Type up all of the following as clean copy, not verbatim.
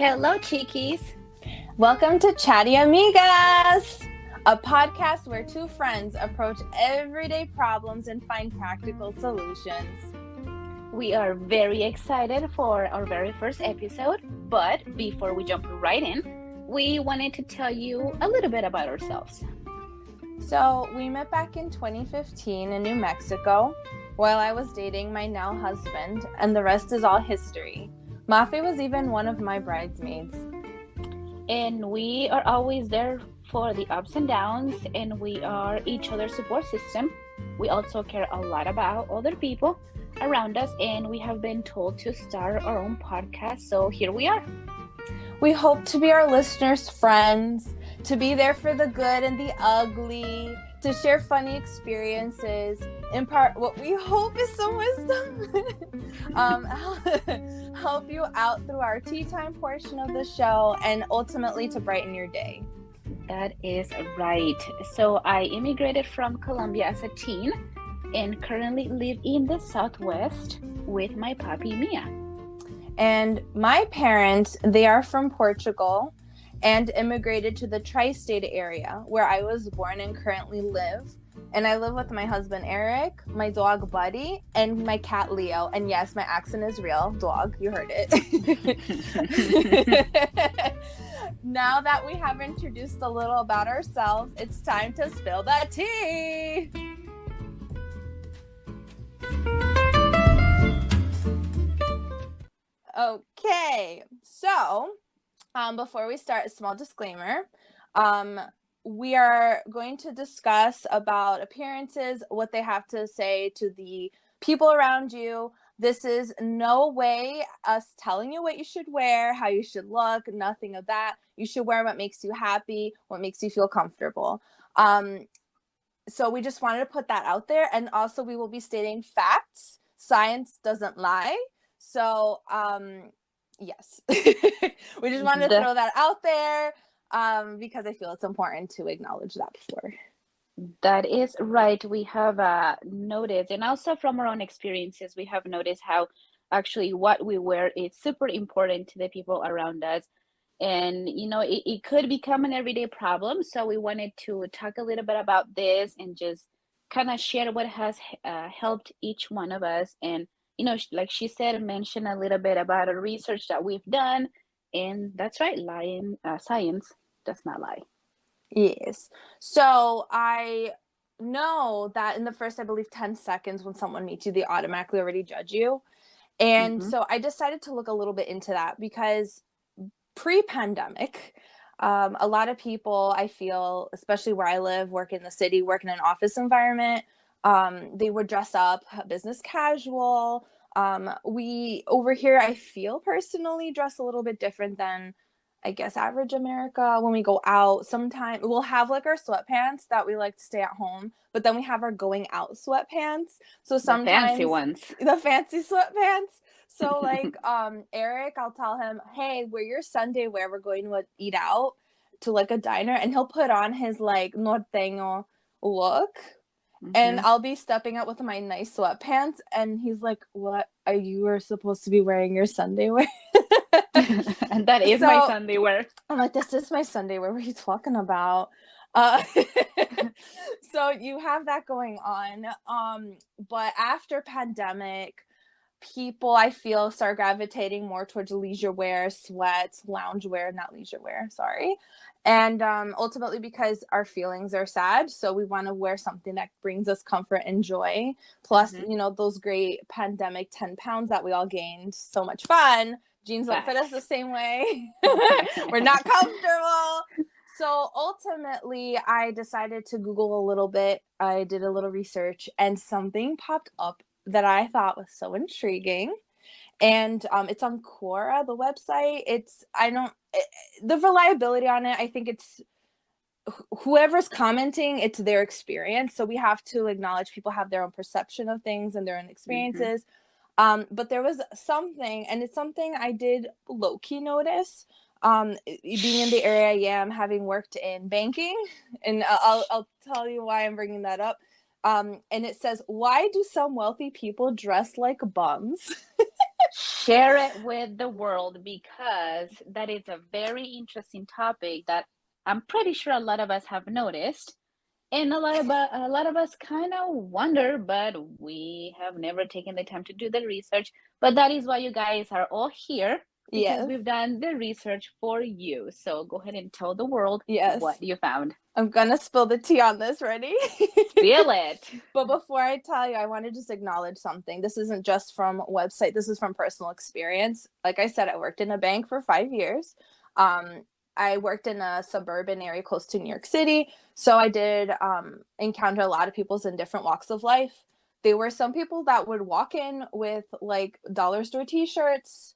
Hello, Chiquis. Welcome to Chatty Amigas, a podcast where two friends approach everyday problems and find practical solutions. We are very excited for our very first episode, but before we jump right in, we wanted to tell you a little bit about ourselves. So, we met back in 2015 in New Mexico while I was dating my now husband, and the rest is all history. Mafe was even one of my bridesmaids. And we are always there for the ups and downs, and we are each other's support system. We also care a lot about other people around us, and we have been told to start our own podcast, so here we are. We hope to be our listeners' friends, to be there for the good and the ugly, to share funny experiences, impart what we hope is some wisdom, help you out through our tea time portion of the show, and ultimately to brighten your day. That is right. So I immigrated from Colombia as a teen and currently live in the Southwest with my puppy Mia. And my parents, they are from Portugal and immigrated to the tri-state area where I was born and currently live. And I live with my husband, Eric, my dog, Buddy, and my cat, Leo. And yes, my accent is real. Dog, you heard it. Now that we have introduced a little about ourselves, it's time to spill the tea. Okay, so before we start, a small disclaimer. We are going to discuss about appearances, what they have to say to the people around you. This is no way us telling you what you should wear, how you should look, nothing of that. You should wear what makes you happy, what makes you feel comfortable. So we just wanted to put that out there. And also we will be stating facts. Science doesn't lie. So, yes, we just wanted to throw that out there because I feel it's important to acknowledge that before. That is right. We have noticed, and also from our own experiences, we have noticed how actually what we wear is super important to the people around us. And, you know, it could become an everyday problem. So we wanted to talk a little bit about this and just kind of share what has helped each one of us. And you know, like she said, mention a little bit about the research that we've done. And that's right, science does not lie. Yes. So I know that in the first, I believe, 10 seconds when someone meets you, they automatically already judge you. And so I decided to look a little bit into that because pre-pandemic, a lot of people, I feel, especially where I live, work in the city, work in an office environment, they would dress up business casual. We over here, I feel personally dress a little bit different than, I guess, average America. When we go out, sometimes we'll have like our sweatpants that we like to stay at home, but then we have our going out sweatpants. So sometimes the fancy sweatpants. So like, Eric, I'll tell him, hey, wear your Sunday wear. We're going to eat out to like a diner, and he'll put on his like norteño look. And I'll be stepping out with my nice sweatpants, and he's like, what are you supposed to be wearing your Sunday wear? And that is my Sunday wear. I'm like, this is my Sunday wear. What are you talking about? So you have that going on. But after pandemic, people, I feel, start gravitating more towards leisure wear, sweats, lounge wear, not leisure wear, sorry. And ultimately because our feelings are sad, so we want to wear something that brings us comfort and joy. Plus, you know, those great pandemic 10 pounds that we all gained, so much fun. Jeans don't fit us the same way. We're not comfortable. So ultimately, I decided to Google a little bit. I did a little research, and something popped up that I thought was so intriguing. And it's on Quora, the website. The reliability on it, I think it's whoever's commenting, it's their experience. So we have to acknowledge people have their own perception of things and their own experiences. But there was something, and it's something I did low-key notice. Being in the area I am, having worked in banking, and I'll tell you why I'm bringing that up. And it says, why do some wealthy people dress like bums? share it with the world, because that is a very interesting topic that I'm pretty sure a lot of us have noticed. And a lot of us kind of wonder, but we have never taken the time to do the research. But that is why you guys are all here, because Yes. we've done the research for you. So go ahead and tell the world Yes. what you found. I'm gonna spill the tea on this. Ready? Feel it. But before I tell you, I want to just acknowledge something. This isn't just from a website. This is from personal experience. Like I said, I worked in a bank for 5 years. I worked in a suburban area close to New York City. So I did encounter a lot of people in different walks of life. There were some people that would walk in with like dollar store t-shirts,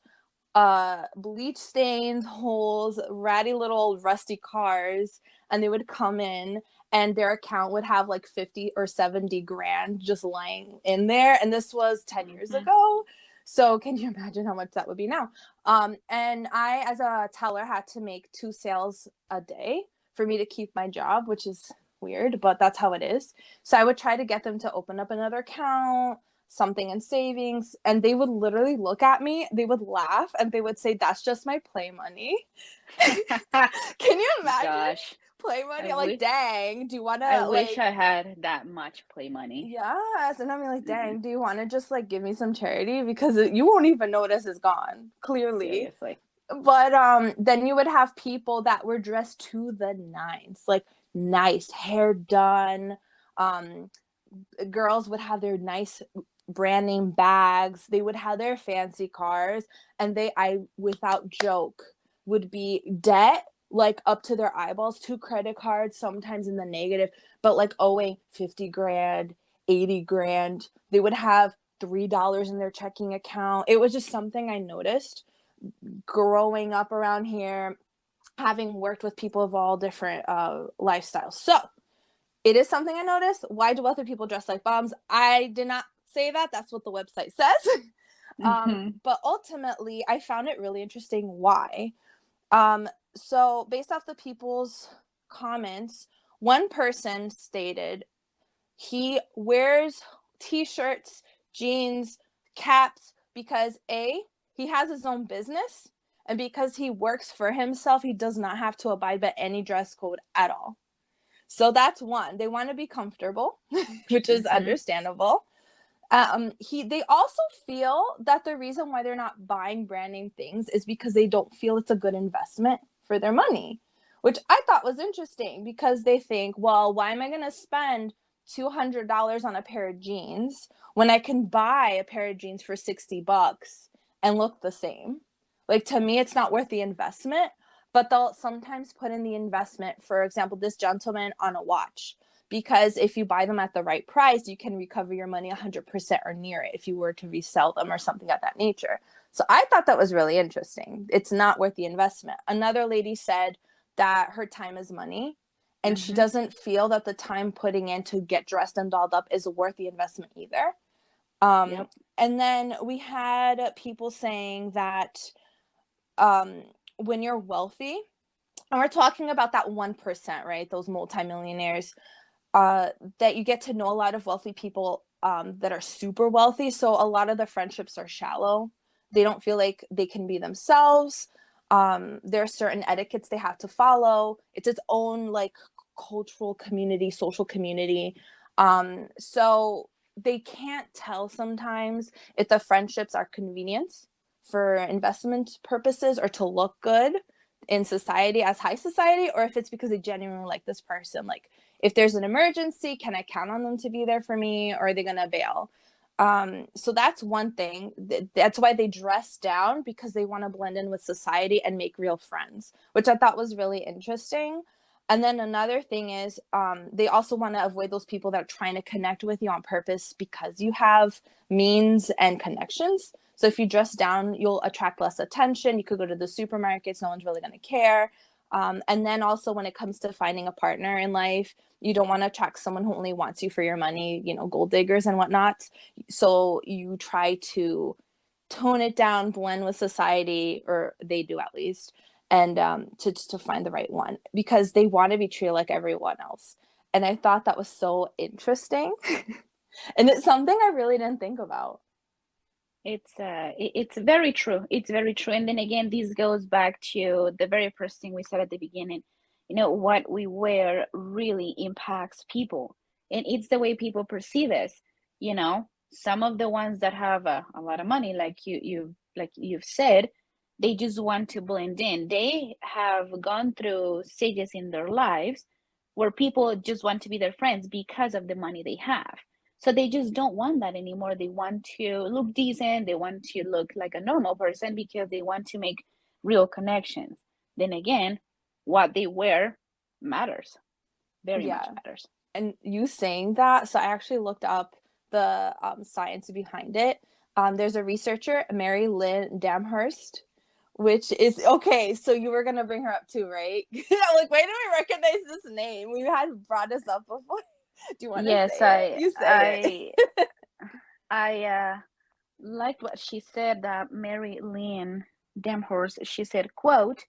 bleach stains, holes, ratty little rusty cars, and they would come in and their account would have like 50 or 70 grand just lying in there. And this was 10 years ago. So can you imagine how much that would be now? And I, as a teller, had to make 2 sales a day for me to keep my job, which is weird, but that's how it is. So I would try to get them to open up another account, something in savings, and they would literally look at me, they would laugh, and they would say, "That's just my play money." Can you imagine? Gosh. Play money? I'm like, dang, do you want to, I wish I had that much play money. yes. And I'm like, dang, do you want to just like give me some charity? Because you won't even notice it's gone, clearly. Seriously. But then you would have people that were dressed to the nines, like nice hair done. Girls would have their nice brand name bags. They would have their fancy cars, and I without joke, would be debt like up to their eyeballs, 2 credit cards, sometimes in the negative, but like owing 50 grand, 80 grand. They would have $3 in their checking account. It was just something I noticed growing up around here, having worked with people of all different lifestyles. So it is something I noticed. Why do other people dress like bums? I did not say that. That's what the website says. But ultimately, I found it really interesting why. So based off the people's comments, one person stated he wears t-shirts, jeans, caps because A, he has his own business, and because he works for himself, he does not have to abide by any dress code at all. So that's one. They want to be comfortable, which is understandable. They also feel that the reason why they're not buying brand name things is because they don't feel it's a good investment for their money, which I thought was interesting, because they think, well, why am I going to spend $200 on a pair of jeans when I can buy a pair of jeans for $60 and look the same? Like, to me, it's not worth the investment, but they'll sometimes put in the investment, for example, this gentleman, on a watch. Because if you buy them at the right price, you can recover your money 100% or near it if you were to resell them or something of that nature. So I thought that was really interesting. It's not worth the investment. Another lady said that her time is money, and she doesn't feel that the time putting in to get dressed and dolled up is worth the investment either. And then we had people saying that when you're wealthy, and we're talking about that 1%, right? Those multimillionaires, that you get to know a lot of wealthy people that are super wealthy. So a lot of the friendships are shallow. They don't feel like they can be themselves. There are certain etiquettes they have to follow. It's its own like cultural community, social community. So they can't tell sometimes if the friendships are convenience for investment purposes or to look good in society as high society, or if it's because they genuinely like this person. Like, if there's an emergency, can I count on them to be there for me, or are they gonna bail? So that's one thing. That's why they dress down, because they want to blend in with society and make real friends, which I thought was really interesting. And then another thing is they also want to avoid those people that are trying to connect with you on purpose because you have means and connections. So if you dress down, you'll attract less attention. You could go to the supermarkets, no one's really going to care. And then also when it comes to finding a partner in life, you don't want to attract someone who only wants you for your money, you know, gold diggers and whatnot. So you try to tone it down, blend with society, or they do at least, and to find the right one, because they want to be treated like everyone else. And I thought that was so interesting. And it's something I really didn't think about. It's very true. It's very true. And then again, this goes back to the very first thing we said at the beginning. You know, what we wear really impacts people, and it's the way people perceive us. You know, some of the ones that have a lot of money, like you've said, they just want to blend in. They have gone through stages in their lives where people just want to be their friends because of the money they have. So they just don't want that anymore. They want to look decent. They want to look like a normal person because they want to make real connections. Then again, what they wear matters, very much Yeah. matters. And you saying that, so I actually looked up the science behind it. There's a researcher, Mary Lynn Damhurst, which is okay. So you were gonna bring her up too, right? I'm like, why do I recognize this name? We had brought this up before. Do you want to Yes, say it? You say it. I liked what she said. That Mary Lynn Demhorst, she said, quote,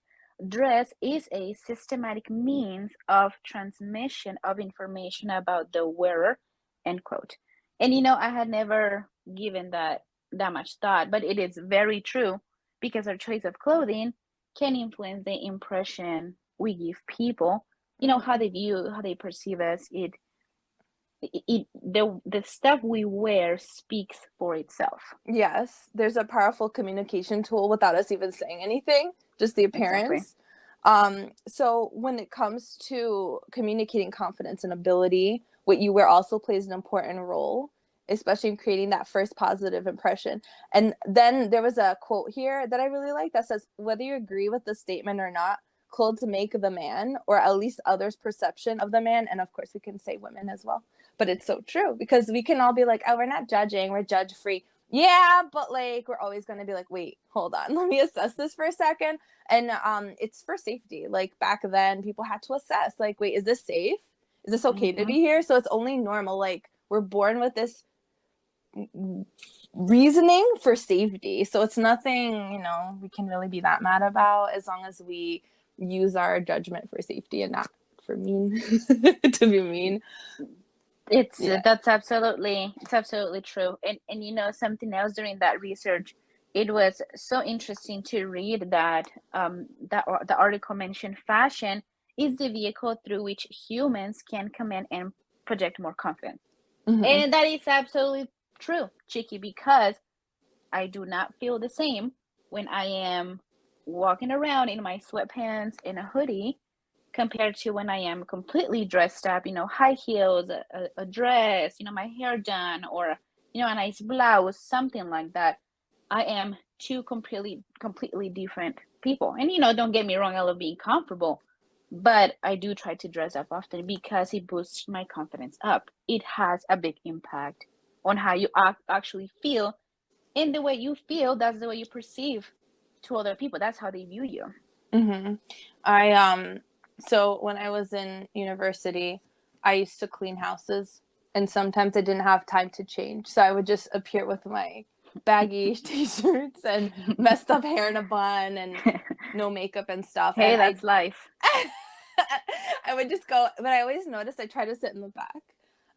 dress is a systematic means of transmission of information about the wearer, end quote. And you know, I had never given that much thought, but it is very true because our choice of clothing can influence the impression we give people, you know, how Mhm. they view, how they perceive us. The stuff we wear speaks for itself. Yes, there's a powerful communication tool without us even saying anything, just the Exactly. appearance. So when it comes to communicating confidence and ability, what you wear also plays an important role, especially in creating that first positive impression. And then there was a quote here that I really like that says, whether you agree with the statement or not, clothes make the man, or at least others' perception of the man. And of course, we can say women as well. But it's so true because we can all be like, oh, we're not judging, we're judge free. Yeah, but like we're always going to be like, wait, hold on, let me assess this for a second. And it's for safety. Like back then people had to assess, like, wait, is this safe, is this okay to Hmm. be here? So it's only normal, like we're born with this reasoning for safety, so it's nothing, we can really be that mad about, as long as we use our judgment for safety and not for mean to be mean. It's Yeah. it's absolutely true. And you know something else, during that research, it was so interesting to read that the article mentioned fashion is the vehicle through which humans can command and project more confidence. Mm-hmm. And that is absolutely true, Chicky, because I do not feel the same when I am walking around in my sweatpants and a hoodie compared to when I am completely dressed up, you know, high heels, a dress, you know, my hair done, or, you know, a nice blouse, something like that. I am two completely different people. And, you know, don't get me wrong, I love being comfortable, but I do try to dress up often because it boosts my confidence up. It has a big impact on how you actually feel, and the way you feel, that's the way you perceive to other people. That's how they view you. Mm-hmm. I so when I was in university, I used to clean houses, and sometimes I didn't have time to change, so I would just appear with my baggy t-shirts and messed up hair in a bun and no makeup and stuff, Hey, and that's life. I would just go, but I always noticed I try to sit in the back.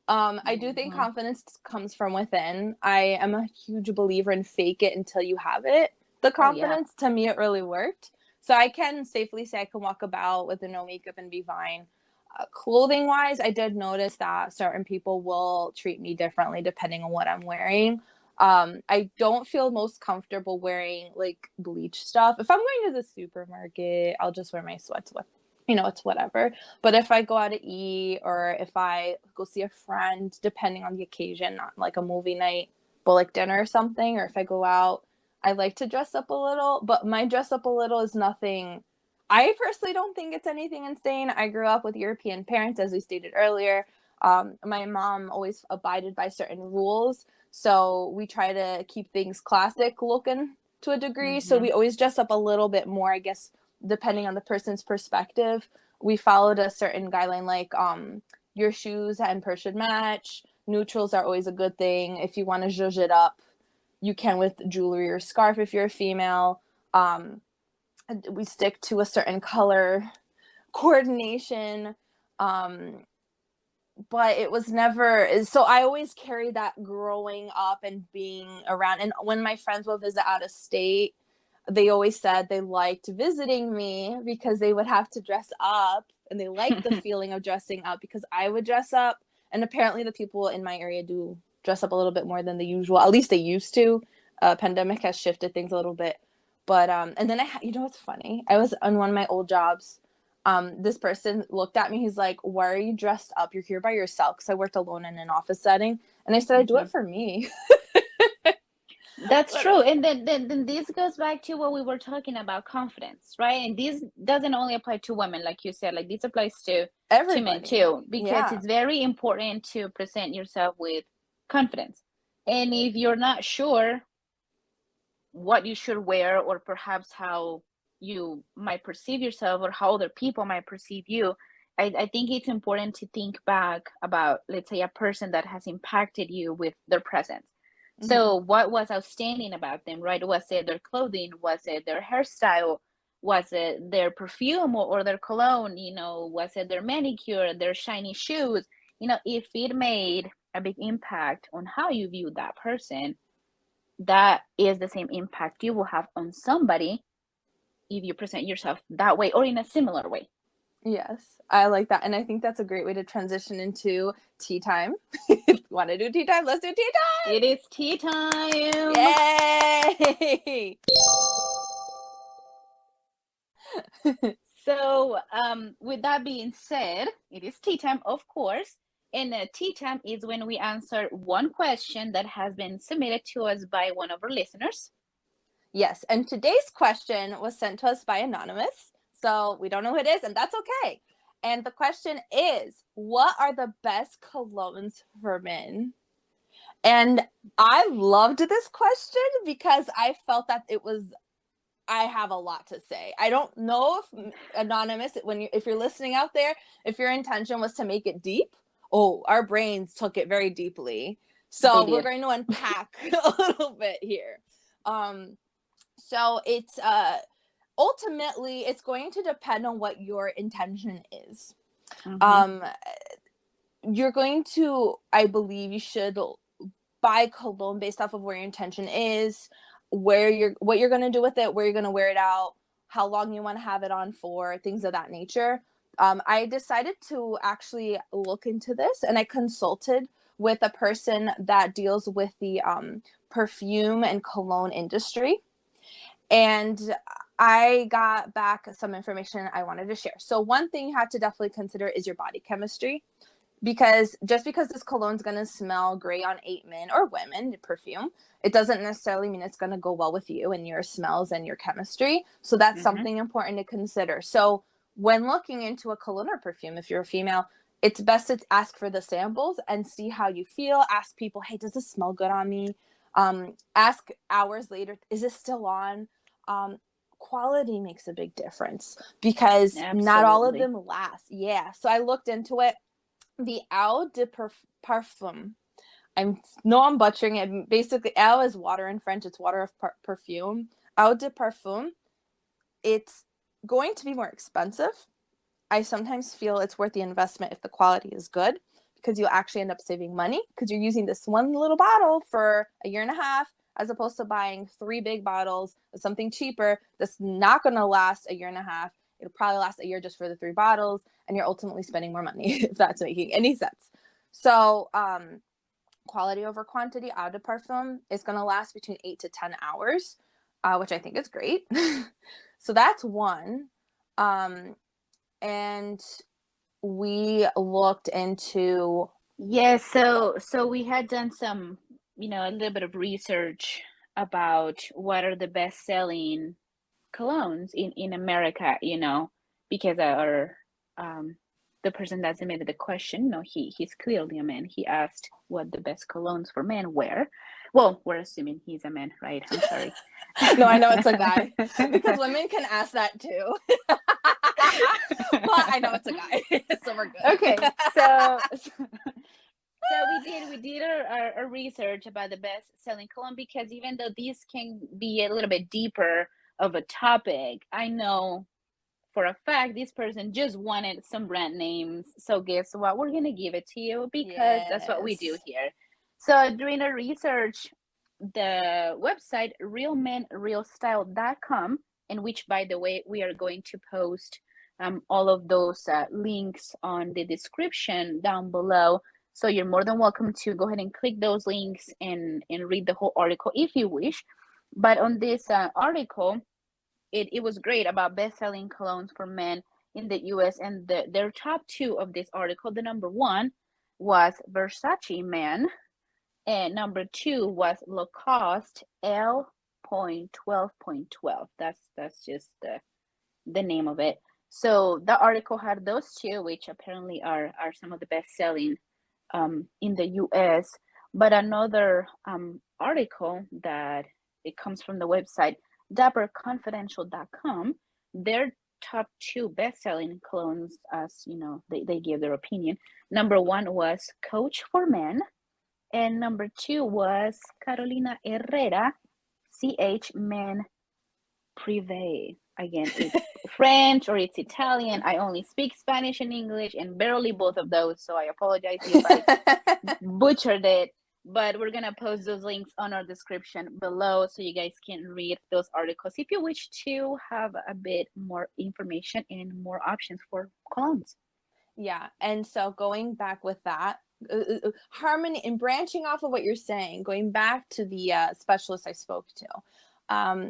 I do think Hmm. confidence comes from within. I am a huge believer in fake it until you have it. The Oh yeah. confidence, to me, it really worked. So I can safely say I can walk about with no makeup and be fine. Clothing wise, I did notice that certain people will treat me differently depending on what I'm wearing. I don't feel most comfortable wearing like bleach stuff. If I'm going to the supermarket, I'll just wear my sweats with, it's whatever. But if I go out to eat or if I go see a friend, depending on the occasion, not like a movie night, but like dinner or something, or if I go out, I like to dress up a little. But my dress up a little is nothing. I personally don't think it's anything insane. I grew up with European parents, as we stated earlier. My mom always abided by certain rules. So we try to keep things classic looking to a degree. So Hmm. we always dress up a little bit more, I guess, depending on the person's perspective. We followed a certain guideline, like your shoes and purse should match. Neutrals are always a good thing. If you want to zhuzh it up, you can with jewelry or scarf if you're a female. We stick to a certain color coordination. Um, but it was never, so I always carried that growing up and being around. And when my friends would visit out of state, they always said they liked visiting me because they would have to dress up, and they liked the feeling of dressing up because I would dress up. And apparently the people in my area do dress up a little bit more than the usual. At least they used to. Pandemic has shifted things a little bit. But and then you know what's funny? I was on one of my old jobs. This person looked at me. He's like, "Why are you dressed up? You're here by yourself." Because I worked alone in an office setting, and I said, "I do it for me." That's true. And then this goes back to what we were talking about, confidence, right? And this doesn't only apply to women, like you said, like this applies to men Everybody. too, because Yeah. it's very important to present yourself with confidence. And if you're not sure what you should wear, or perhaps how you might perceive yourself, or how other people might perceive you, I think it's important to think back about, let's say, a person that has impacted you with their presence. So what was outstanding about them, right? Was it their clothing? Was it their hairstyle? Was it their perfume, or their cologne? You know, was it their manicure, their shiny shoes? You know, if it made a big impact on how you view that person, that is the same impact you will have on somebody if you present yourself that way or in a similar way. Yes, I like that. And I think that's a great way to transition into tea time. Want to do tea time? Let's do tea time. It is tea time. Yay! So, with that being said, it is tea time, of course. And tea time is when we answer one question that has been submitted to us by one of our listeners. Yes, and today's question was sent to us by Anonymous. So we don't know who it is, and that's okay. And the question is, what are the best colognes for men? And I loved this question because I felt that I have a lot to say. I don't know if Anonymous, if you're listening out there, if your intention was to make it deep, our brains took it very deeply. So we're going to unpack a little bit here. So it's ultimately it's going to depend on what your intention is. You're going to, I believe you should buy cologne based off of where your intention is, what you're going to do with it, where you're going to wear it out, how long you want to have it on for, things of that nature. I decided to actually look into this, and I consulted with a person that deals with the perfume and cologne industry. And I got back some information I wanted to share. So one thing you have to definitely consider is your body chemistry, because just because this cologne is going to smell great on 8 men or women, perfume, it doesn't necessarily mean it's going to go well with you and your smells and your chemistry. So that's something important to consider. So when looking into a cologne or perfume, if you're a female, it's best to ask for the samples and see how you feel. Ask people, hey, does this smell good on me? Ask hours later, is this still on? Quality makes a big difference because not all of them last. Yeah. So I looked into it. The Eau de Parfum. I'm butchering it. Basically, Eau is water in French. It's water of perfume. Eau de Parfum. It's going to be more expensive. I sometimes feel it's worth the investment if the quality is good, because you'll actually end up saving money because you're using this one little bottle for a year and a half, as opposed to buying 3 big bottles of something cheaper that's not going to last a year and a half. It'll probably last a year just for the 3 bottles, and you're ultimately spending more money, if that's making any sense. So quality over quantity, Eau de Parfum is going to last between 8 to 10 hours, which I think is great. So that's one. And we looked into... Yes, so we had done some, a little bit of research about what are the best-selling colognes in America, because our the person that submitted the question, he's clearly a man. He asked what the best colognes for men were. Well, we're assuming he's a man, right? I'm sorry. No, I know it's a guy, because women can ask that too. But I know it's a guy, so we're good. Okay, so we did our research about the best-selling cologne, because even though these can be a little bit deeper of a topic, I know for a fact this person just wanted some brand names. So guess what? We're gonna give it to you because that's what we do Yes. here. So during our research, the website realmenrealstyle.com, in which, by the way, we are going to post all of those links on the description down below. So you're more than welcome to go ahead and click those links and read the whole article if you wish. But on this article, it was great about best-selling colognes for men in the US, and their top two of this article, the number one was Versace Man, and number two was Lacoste L.12.12. That's just the name of it. So the article had those two, which apparently are some of the best selling in the US. But another article that it comes from the website dapperconfidential.com, their top two best-selling colognes, as you know, they give their opinion. Number one was Coach for Men, and number two was Carolina Herrera CH Men Privé. Again, it's French or it's Italian. I only speak Spanish and English and barely both of those, so I apologize if I butchered it. But we're gonna post those links on our description below so you guys can read those articles if you wish to have a bit more information and more options for colognes. Yeah, and so going back with that, harmony and branching off of what you're saying, going back to the specialist I spoke to,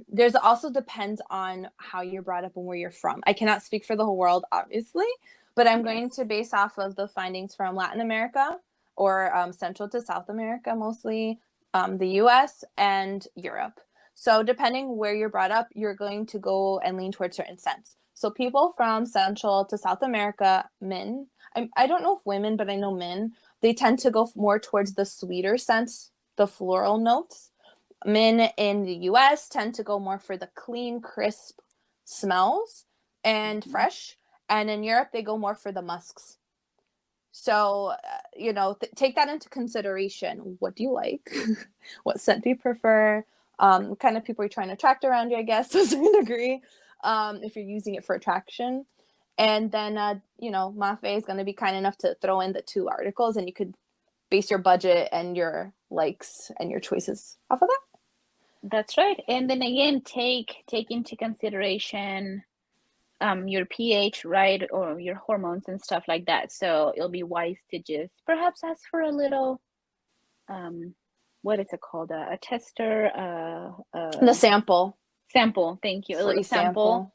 there's also depends on how you're brought up and where you're from. I cannot speak for the whole world, obviously, but I'm going to base off of the findings from Latin America, or Central to South America, mostly the US and Europe. So depending where you're brought up, you're going to go and lean towards certain scents. So people from Central to South America, men, I don't know if women, but I know men, they tend to go more towards the sweeter scents, the floral notes. Men in the US tend to go more for the clean, crisp smells and fresh. And in Europe, they go more for the musks. So, take that into consideration. What do you like? What scent do you prefer? What kind of people are you trying to attract around you, I guess, to a certain degree, if you're using it for attraction. And then, Mafe is going to be kind enough to throw in the two articles, and you could base your budget and your likes and your choices off of that. That's right. And then again, take into consideration your pH, right, or your hormones and stuff like that. So it'll be wise to just perhaps ask for a little what is it called, a tester, the sample. Thank you. A little sample.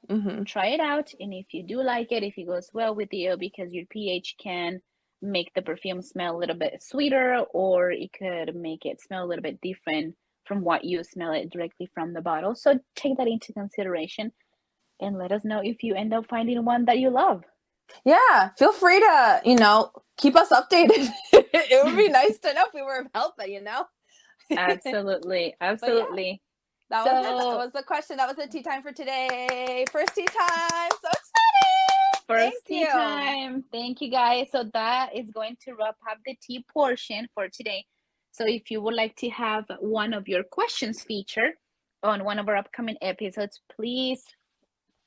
Try it out, and if you do like it, if it goes well with you, because your pH can make the perfume smell a little bit sweeter, or it could make it smell a little bit different from what you smell it directly from the bottle. So take that into consideration and let us know if you end up finding one that you love. Yeah, feel free to, keep us updated. It would be nice to know if we were of help, Absolutely. That was the question. That was the tea time for today. First tea time. So excited. First tea time. Thank you, guys. So that is going to wrap up the tea portion for today. So if you would like to have one of your questions featured on one of our upcoming episodes, please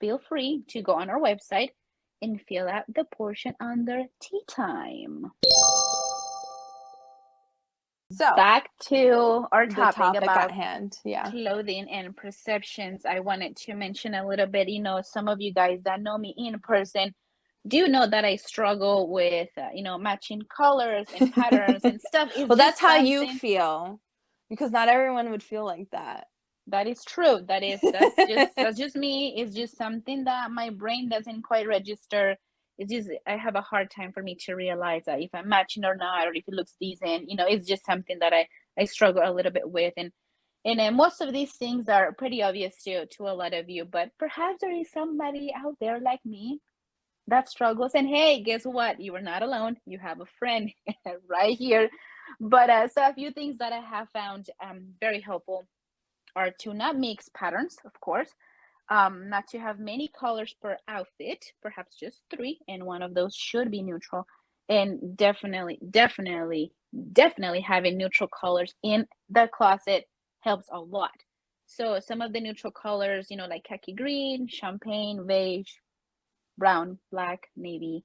feel free to go on our website and fill out the portion under tea time. So back to our topic about at hand. Yeah. Clothing and perceptions. I wanted to mention a little bit, some of you guys that know me in person do know that I struggle with, matching colors and patterns and stuff. Well, that's how you feel, because not everyone would feel like that. That is true. That's just me. It's just something that my brain doesn't quite register. It's just, I have a hard time for me to realize that if I'm matching or not, or if it looks decent, it's just something that I struggle a little bit with. And most of these things are pretty obvious to a lot of you, but perhaps there is somebody out there like me that struggles. And hey, guess what? You are not alone. You have a friend right here. But so a few things that I have found very helpful are to not mix patterns, of course, not to have many colors per outfit, perhaps just 3, and one of those should be neutral, and definitely having neutral colors in the closet helps a lot. So some of the neutral colors, like khaki green, champagne, beige, brown, black, navy.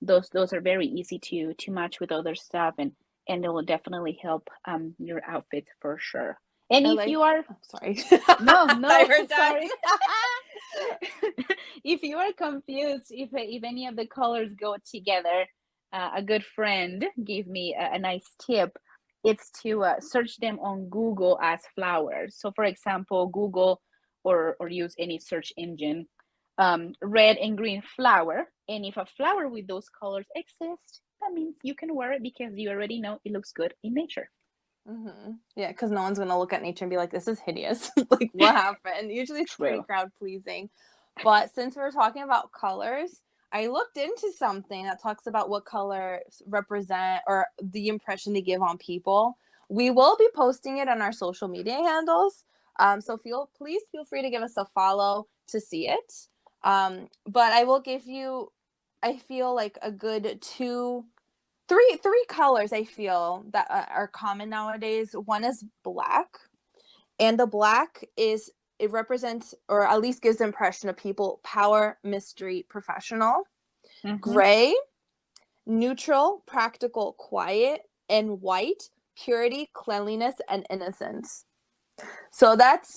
Those are very easy to match with other stuff, and it will definitely help your outfit for sure. And I if like, you are oh, sorry. no, I no, heard done. sorry. If you are confused if any of the colors go together, a good friend gave me a nice tip. It's to search them on Google as flowers. So, for example, Google or use any search engine, red and green flower. And if a flower with those colors exists, that means you can wear it because you already know it looks good in nature. Mm-hmm. Yeah, because no one's gonna look at nature and be like, "This is hideous." Like, what happened? Usually, it's pretty True. crowd pleasing. But since we're talking about colors, I looked into something that talks about what colors represent or the impression they give on people. We will be posting it on our social media handles. So please feel free to give us a follow to see it. But I will give you, I feel like a good three colors I feel that are common nowadays. One is black, and the black is, it represents or at least gives the impression of people power, mystery, professional. Mm-hmm. Gray, neutral, practical, quiet, and white, purity, cleanliness, and innocence. So that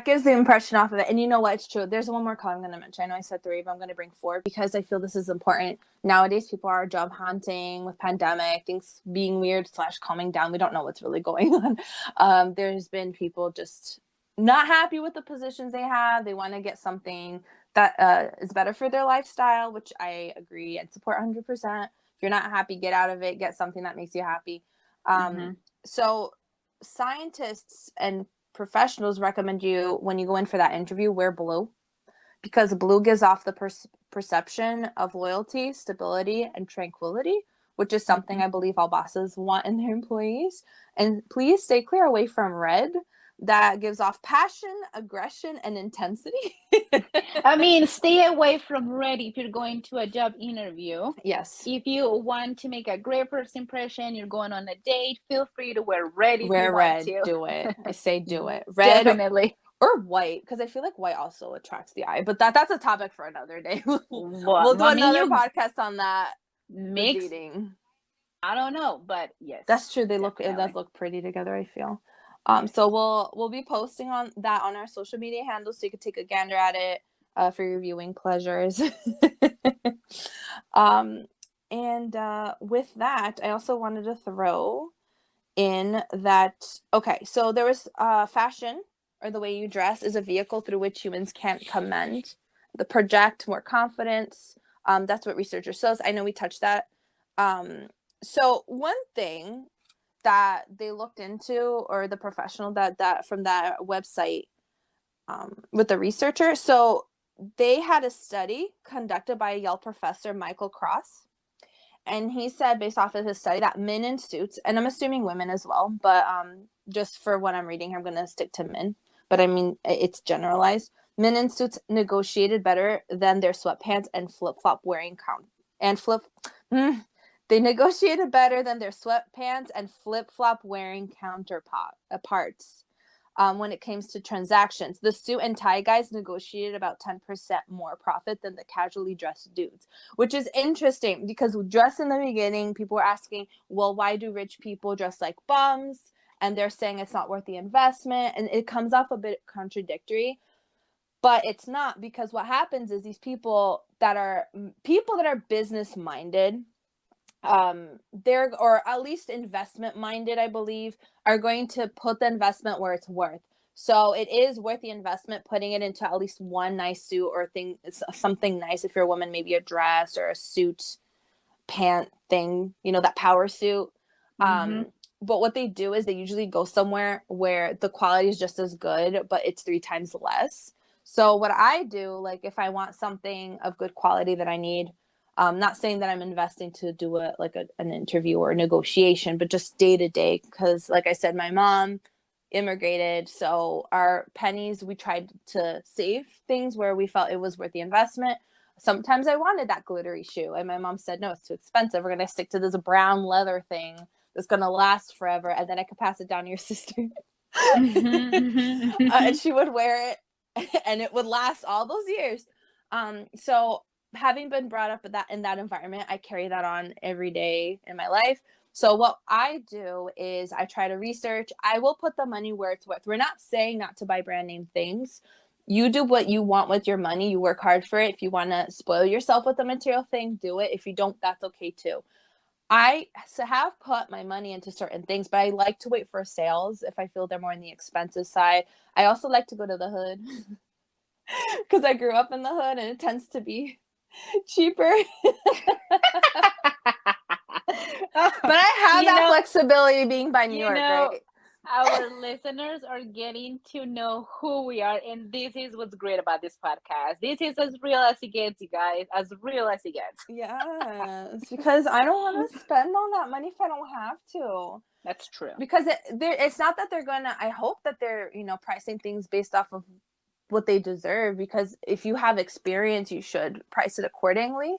gives the impression off of it. And you know what? It's true. There's one more color I'm going to mention. I know I said three, but I'm going to bring four because I feel this is important. Nowadays, people are job hunting with pandemic, things being weird / calming down. We don't know what's really going on. There's been people just not happy with the positions they have. They want to get something that is better for their lifestyle, which I agree and support 100%. If you're not happy, get out of it. Get something that makes you happy. Mm-hmm. So scientists and professionals recommend you, when you go in for that interview, wear blue, because blue gives off the perception of loyalty, stability, and tranquility, which is something I believe all bosses want in their employees. And please stay clear away from red. That gives off passion, aggression, and intensity. I mean, stay away from red if you're going to a job interview. Yes. If you want to make a great first impression, you're going on a date, feel free to wear red if you Wear want red. to. Do it. I say do it. Red Definitely. or white, because I feel like white also attracts the eye. But that's a topic for another day. Well, We'll do I mean, another you podcast on that. The mix. dating. I don't know, but yes. That's true. It Definitely. does look pretty together, I feel. So we'll be posting on that on our social media handles, so you can take a gander at it for your viewing pleasures. And with that, I also wanted to throw in that, okay, so there was fashion, or the way you dress, is a vehicle through which humans can commend, the project more confidence. That's what researchers says. I know we touched that. So one thing that they looked into, or the professional that from that website, with the researcher, so they had a study conducted by a Yale professor, Michael Cross, and he said, based off of his study, that men in suits, and I'm assuming women as well, but just for what I'm reading, I'm going to stick to men, but I mean, it's generalized. Men in suits negotiated better than their sweatpants and flip-flop wearing they negotiated better than their sweatpants and flip-flop wearing counterparts. When it comes to transactions, the suit and tie guys negotiated about 10% more profit than the casually dressed dudes, which is interesting because dress in the beginning, people were asking, well, why do rich people dress like bums? And they're saying it's not worth the investment. And it comes off a bit contradictory, but it's not, because what happens is these people that are business minded, they're, or at least investment minded, I believe, are going to put the investment where it's worth. So it is worth the investment putting it into at least one nice suit or thing, something nice. If you're a woman, maybe a dress or a suit pant thing, that power suit. Mm-hmm. But what they do is they usually go somewhere where the quality is just as good, but it's 3 times less. So what I do, like if I want something of good quality that I need, not saying that I'm investing to do an interview or a negotiation, but just day to day. Because like I said, my mom immigrated, so our pennies, we tried to save things where we felt it was worth the investment. Sometimes I wanted that glittery shoe, and my mom said, no, it's too expensive. We're going to stick to this brown leather thing that's going to last forever, and then I could pass it down to your sister. And she would wear it, and it would last all those years. So having been brought up in that environment, I carry that on every day in my life. So what I do is I try to research. I will put the money where it's worth. We're not saying not to buy brand name things. You do what you want with your money. You work hard for it. If you want to spoil yourself with a material thing, do it. If you don't, that's okay too. I have put my money into certain things, but I like to wait for sales if I feel they're more on the expensive side. I also like to go to the hood because I grew up in the hood and it tends to be cheaper. But I have that flexibility being by New York, right? Our listeners are getting to know who we are, and this is what's great about this podcast. This is as real as it gets, you guys, as real as it gets. Yes, because I don't want to spend all that money if I don't have to. That's true. Because it's not that they're gonna. I hope that they're pricing things based off of what they deserve. Because if you have experience, you should price it accordingly.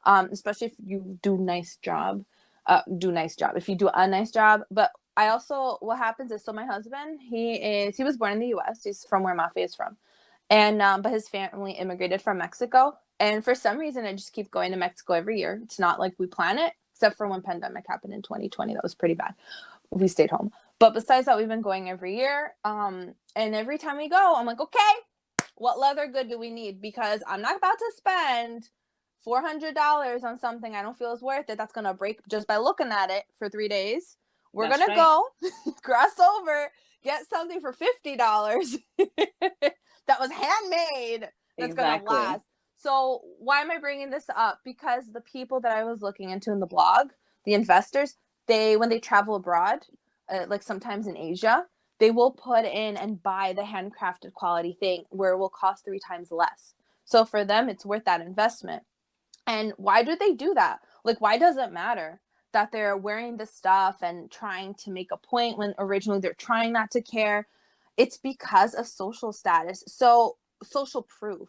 Especially if you do nice job. If you do a nice job, but. I also, what happens is, so my husband, he was born in the U.S. He's from where Mafia is from. And, but his family immigrated from Mexico. And for some reason, I just keep going to Mexico every year. It's not like we plan it, except for when pandemic happened in 2020. That was pretty bad. We stayed home. But besides that, we've been going every year. And every time we go, I'm like, okay, what leather good do we need? Because I'm not about to spend $400 on something I don't feel is worth it. That's going to break just by looking at it for 3 days. We're going to go cross over, get something for $50 that was handmade that's going to last. So why am I bringing this up? Because the people that I was looking into in the blog, the investors, when they travel abroad, like sometimes in Asia, they will put in and buy the handcrafted quality thing where it will cost 3 times less. So for them, it's worth that investment. And why do they do that? Like, why does it matter that they're wearing this stuff and trying to make a point when originally they're trying not to care? It's because of social status. So social proof.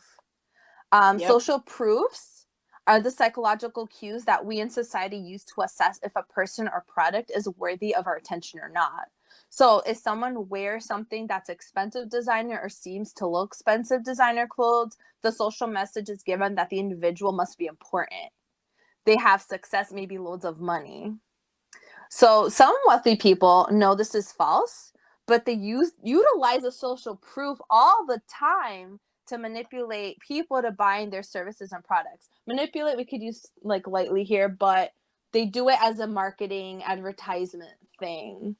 Social proofs are the psychological cues that we in society use to assess if a person or product is worthy of our attention or not. So if someone wears something that's expensive designer or seems to look expensive designer clothes, the social message is given that the individual must be important. They have success, maybe loads of money. So some wealthy people know this is false, but they utilize the social proof all the time to manipulate people to buying their services and products. Manipulate, we could use like lightly here, but they do it as a marketing advertisement thing.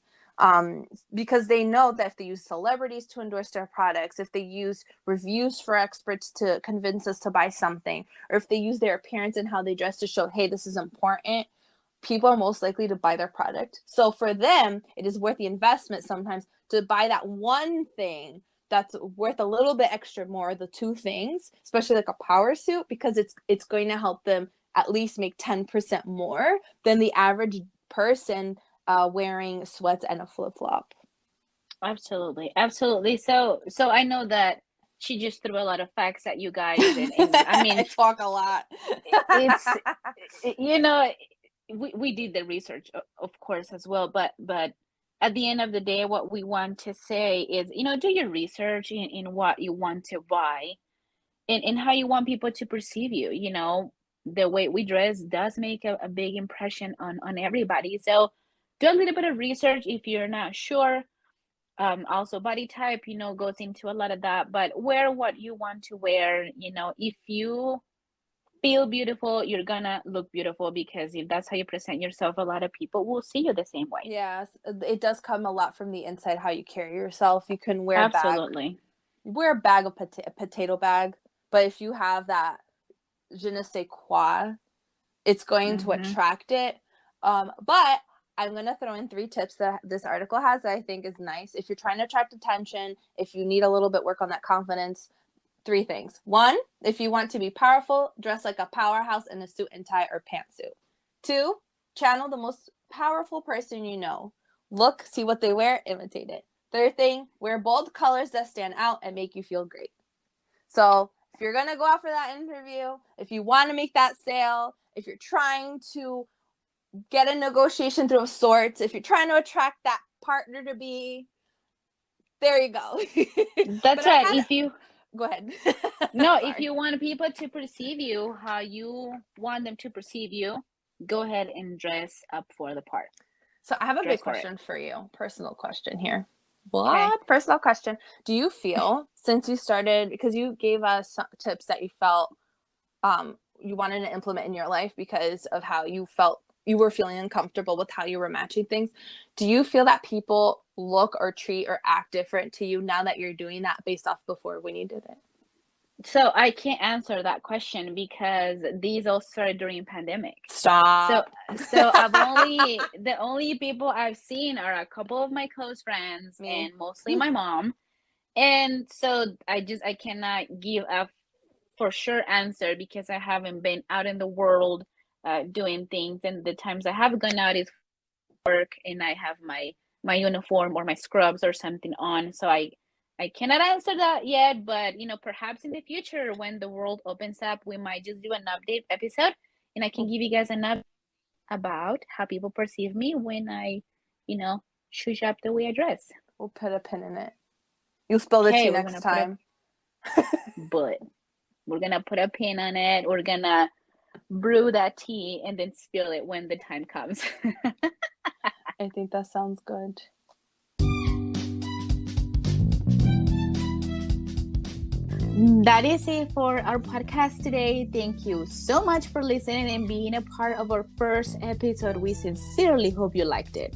Because they know that if they use celebrities to endorse their products, if they use reviews for experts to convince us to buy something, or if they use their appearance and how they dress to show, hey, this is important, people are most likely to buy their product. So for them, it is worth the investment sometimes to buy that one thing that's worth a little bit extra more, the 2 things, especially like a power suit, because it's going to help them at least make 10% more than the average person wearing sweats and a flip-flop. Absolutely. So I know that she just threw a lot of facts at you guys, and I mean, I talk a lot. It's we did the research, of course, as well, but at the end of the day, what we want to say is, do your research in what you want to buy, and how you want people to perceive you. The way we dress does make a big impression on everybody. So do a little bit of research if you're not sure. Also body type, goes into a lot of that, but wear what you want to wear. If you feel beautiful, you're gonna look beautiful, because if that's how you present yourself, a lot of people will see you the same way. Yes, it does come a lot from the inside, how you carry yourself. You can wear Absolutely. wear a bag of potato bag, but if you have that je ne sais quoi, it's going to attract it. But I'm going to throw in 3 tips that this article has that I think is nice. If you're trying to attract attention, if you need a little bit work on that confidence, 3 things. 1, if you want to be powerful, dress like a powerhouse in a suit and tie or pantsuit. 2, channel the most powerful person you know. Look, see what they wear, imitate it. 3rd thing, wear bold colors that stand out and make you feel great. So if you're going to go out for that interview, if you want to make that sale, if you're trying to get a negotiation through of sorts, if you're trying to attract that partner to be, there you go. That's right. Go ahead. No, Sorry. if you want people to perceive you how you want them to perceive you, go ahead and dress up for the part. So I have a Dress big for it. question for you. Personal question here. What? Okay. Personal question. Do you feel, since you started, because you gave us some tips that you felt you wanted to implement in your life because of how you felt you were feeling uncomfortable with how you were matching things, do you feel that people look or treat or act different to you now that you're doing that based off before when you did it? So I can't answer that question because these all started during pandemic. Stop. So the only people I've seen are a couple of my close friends Me. and mostly my mom. And so I cannot give a for sure answer because I haven't been out in the world doing things, and the times I have gone out is work and I have my uniform or my scrubs or something on. So I cannot answer that yet, but perhaps in the future when the world opens up, we might just do an update episode and I can give you guys an update about how people perceive me when I, shush up the way I dress. We'll put a pin in it. You'll spill the tea next time. But we're gonna put a pin on it. We're gonna brew that tea and then spill it when the time comes. I think that sounds good. That is it for our podcast today. Thank you so much for listening and being a part of our first episode. We sincerely hope you liked it.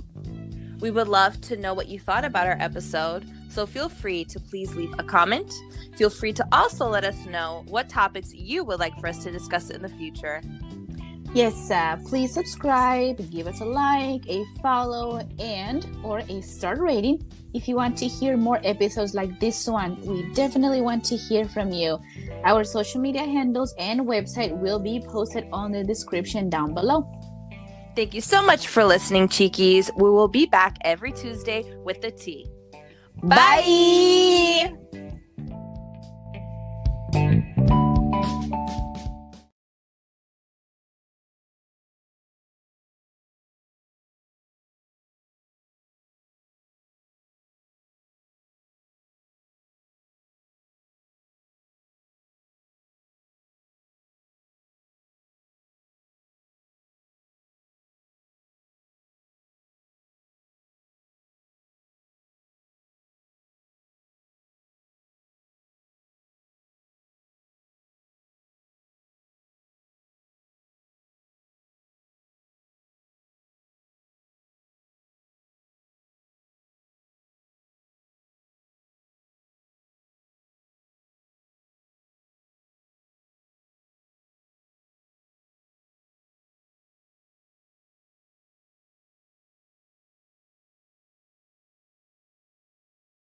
We would love to know what you thought about our episode, so feel free to please leave a comment. Feel free to also let us know what topics you would like for us to discuss in the future. Yes, please subscribe, give us a like, a follow, or a star rating. If you want to hear more episodes like this one, we definitely want to hear from you. Our social media handles and website will be posted on the description down below. Thank you so much for listening, Chiquis. We will be back every Tuesday with the tea. Bye!